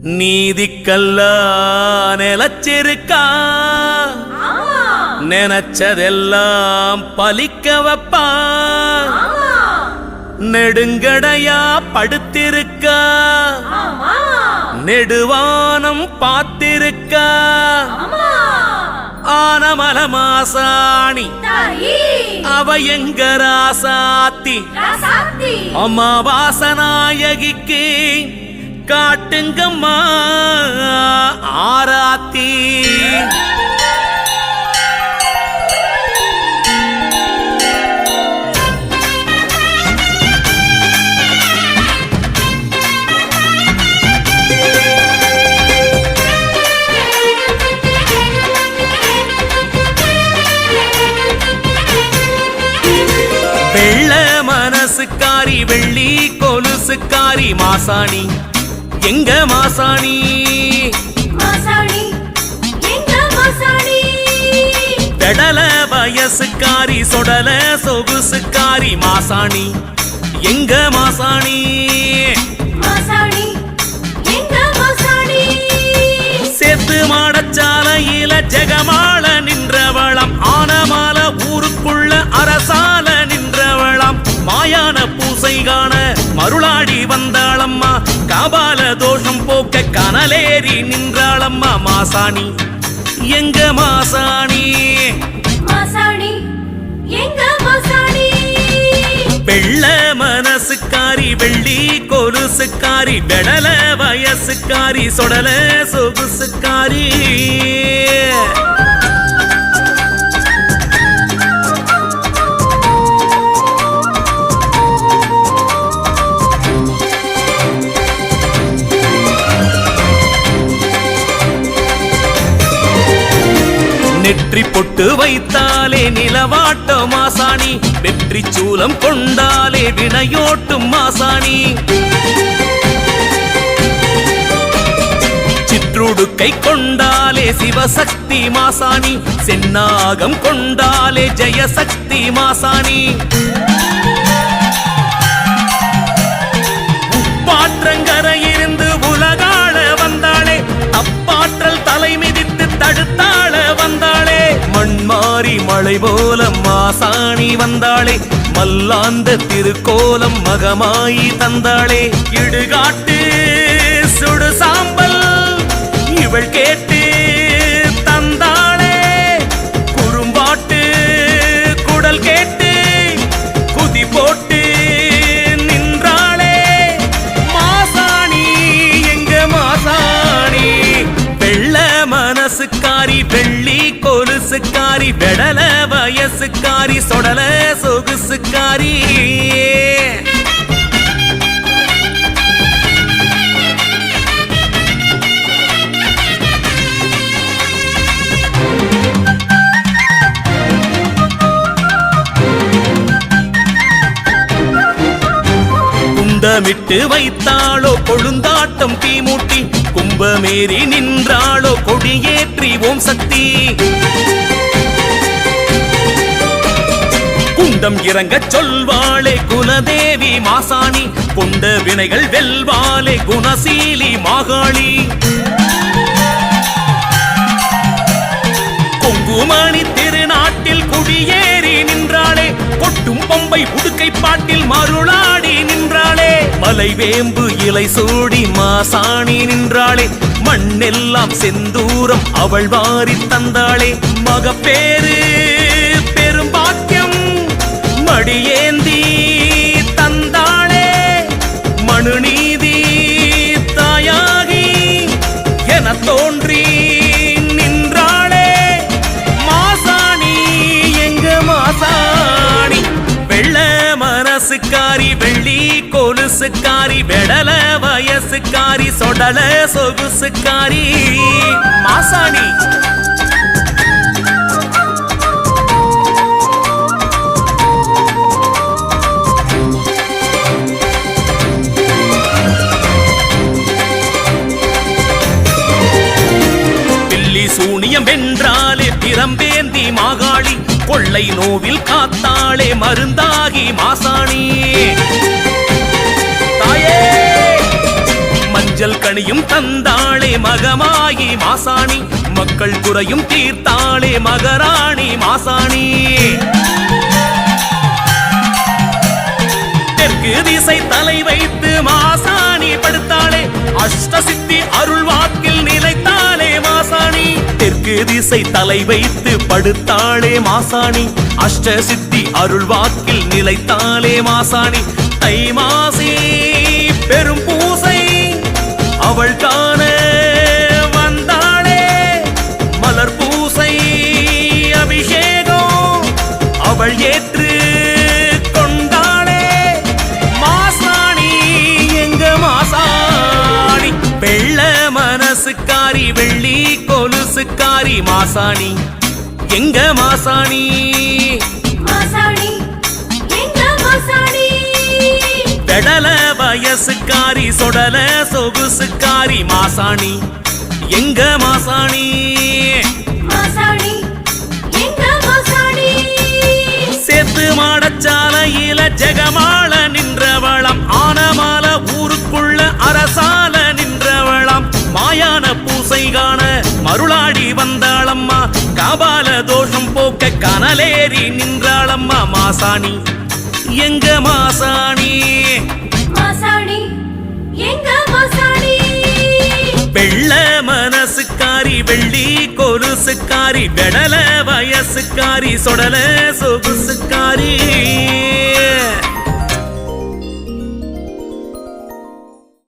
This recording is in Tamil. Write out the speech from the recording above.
நீதிக்கெல்லாம் நிலச்சிருக்கா நினைச்சதெல்லாம் பலிக்க வைப்பா நெடுங்கடையா படுத்திருக்கா நெடுவானம் பார்த்திருக்கா ஆனமல மாசாணி அவ எங்க ராசாத்தி அமாவாசநாயகிக்கு காட்டுங்கம்மா ஆராத்தி வெள்ள மனசுக்காரி வெள்ளி கொலுசுக்காரி மாசாணி எங்க மாசாணி பெடல வயசுக்காரி சொடல சொகுசுக்காரி மாசாணி எங்க மாசாணி சேத்து மாடச்சாலையில ஜெகமாள நின்றவளம் ஆனமால ஊருக்குள்ள அரசால நின்றவளம் மாயான பூசை காண மருளாடி வந்தாளம்மா காபால தோஷம் போக்க கனலேறி நின்றாளம்மா மாசாணி எங்க மாசாணி வெள்ள மனசுக்காரி வெள்ளி கொலுசுக்காரி பெடல வயசுக்காரி சொடல சொகுசுக்காரி நெற்றி பொட்டு வைத்தாலே நிலவாட்டும் மாசாணி வெற்றி சூலம் கொண்டாலே வினையோட்டும் மாசாணி சிற்றுடுக்கை கொண்டாலே சிவசக்தி மாசாணி சென்னாகம் கொண்டாலே ஜெயசக்தி மாசாணி உப்பாற்றங்கரையிருந்து உலகாள வந்தாளே அப்பாற்றல் தலை மிதித்து தடுத்தாள வந்தாளே மண்மாறி மழை போல மாசாணி வந்தாளே மல்லாந்த திருக்கோலம் மகமாயி தந்தாளே இடுகாட்டு சுடு சாம்பல் இவள் கேட்டு தந்தாளே குறும்பாட்டு குடல் கேட்டு குதி போட்டு நின்றாளே மாசாணி எங்க மாசாணி வெள்ள மனசுக்காரி வெள்ளி கொலுசுக்காரி பெடல வயசுக்காரி சொடல சொகுசுக்காரி குண்டமிட்டு வைத்தாளோ கொழுந்தாட்டம் தீமூட்டி கும்பமேறி நின்றாளோ கொடியேற்றி ஓம் சக்தி குண்டம் இறங்க சொல்வாளே குலதேவி மாசாணி கொண்ட வினைகள் வெல்வாளே குணசீலி மாகாளி கொங்குமணி திருநாட்டில் குடியேறி நின்றாளே கொட்டும் பொம்பை உடுக்கை பாட்டில் மருளாடி நின்றாளே மலைவேம்பு இலை சூடி மாசாணி நின்றாளே மண்ணெல்லாம் செந்தூரம் அவள் வாரி தந்தாளே மகப்பேறு பெரும்பாக்கியம் மடியேந்தி தந்தாளே மனுநீதி தாயாகி என தோன்றி நின்றாளே மாசாணி எங்க மாசாணி வெள்ள மனசுக்காரி வெள்ளி கொலுசுக்காரி பெடல வயசுக்காரி சொடல சொகுசுக்காரி மாசாணி சூனியம் வென்றாலே திறம்பேந்தி மாகாளி கொள்ளை நோவில் காத்தாளே மருந்தாகி மாசாணி தாயே மஞ்சள் கனியும் தந்தாளே மகமாயி மாசாணி மக்கள் குறையும் தீர்த்தாளே மகராணி மாசாணி தெற்கு திசை தலை வைத்து மாசாணி படுத்தாளே அஷ்ட சித்தி அருள் வாக்கில் நிலைத்தாளே மாசாணி தெற்கு திசை தலை வைத்து படுத்தாளே மாசாணி அஷ்ட சித்தி அருள் வாக்கில் நிலைத்தாளே மாசாணி தை மாசி பெரும் பூசை அவள் காண வந்தாளே மலர் பூசை அபிஷேகம் அவள் ஏற்று கொண்டாளே மாசாணி எங்க மாசாணி வெள்ள மனசுக்காரி வெள்ளி கொலுசுக்காரி மாசாணி எங்க மாசாணி மாசாணி எங்க மாசாணி பெடல வயசுக்காரி சொடல சொகுசுக்காரி மாசாணி எங்க மாசாணி மாசாணி எங்க மாசாணி சேத்து மாடச்சாலையில ஜெகமாள நின்றவளாம் ஆனமால ஊருக்குள்ள அரசால நின்றவளாம் மாயான பூசை காண மருளாடி வந்தாளம்மா காபால தோஷம் போக்க கனலேறி நின்றாளம்மா மாசாணி எங்க மாசாணி மாசாணி எங்க மாசாணி வெள்ள மனசுக்காரி வெள்ளி கொலுசுக்காரி வெடல வயசுக்காரி சொடல சொகுசுக்காரி